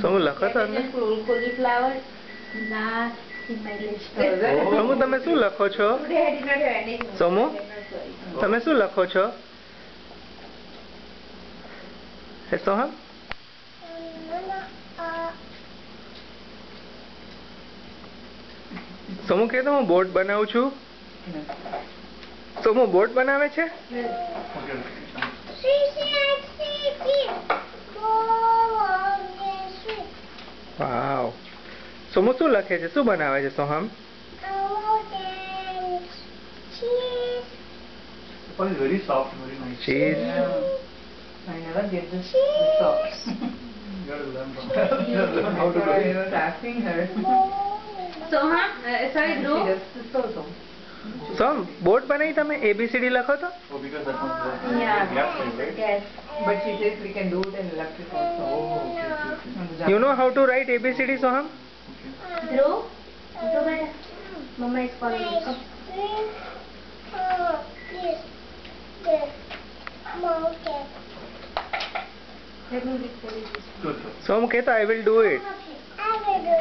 Somu લખો તો અંદર cauliflower last in my list. સોમુ તમે શું લખો છો સોમુ તમે શું લખો છો હે સોહમ સોમુ કે તો હું બોર્ડ બનાવું છું સોમુ બોર્ડ બનાવે છે વાવ સોમુ શું લખે છે શું બનાવે છે Soham It's very soft, very nice. cheese I never did this before. You have to learn from her. You have to learn how to do I it. was asking her. Soham, sorry, She Dhruv. does this also. Som board બનાવી તમે ABCD લખો તો Oh, because that one's the Yeah. gas thing, right? Yes. But she says we can do it in electric also. Oh, okay, okay. On the you know how to write ABCD Soham Dhruv, Dhruv, Mama is calling you. Come. Let me get for you. Good, good. સોમ કહેતો I will do it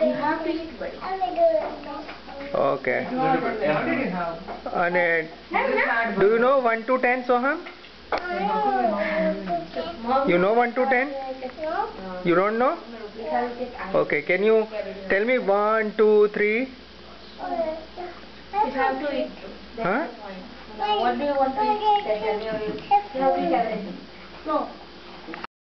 You have to eat, buddy. okay What did you have? અને Have, Just na? add do you know 1 to 10 Soham Mom, you know 1 to 10 you don't know we have to get ice. okay can you tell me 1 2 3 You have to eat. That's Huh? the point. Now, what do you want to eat? That's the you have to eat everything. No.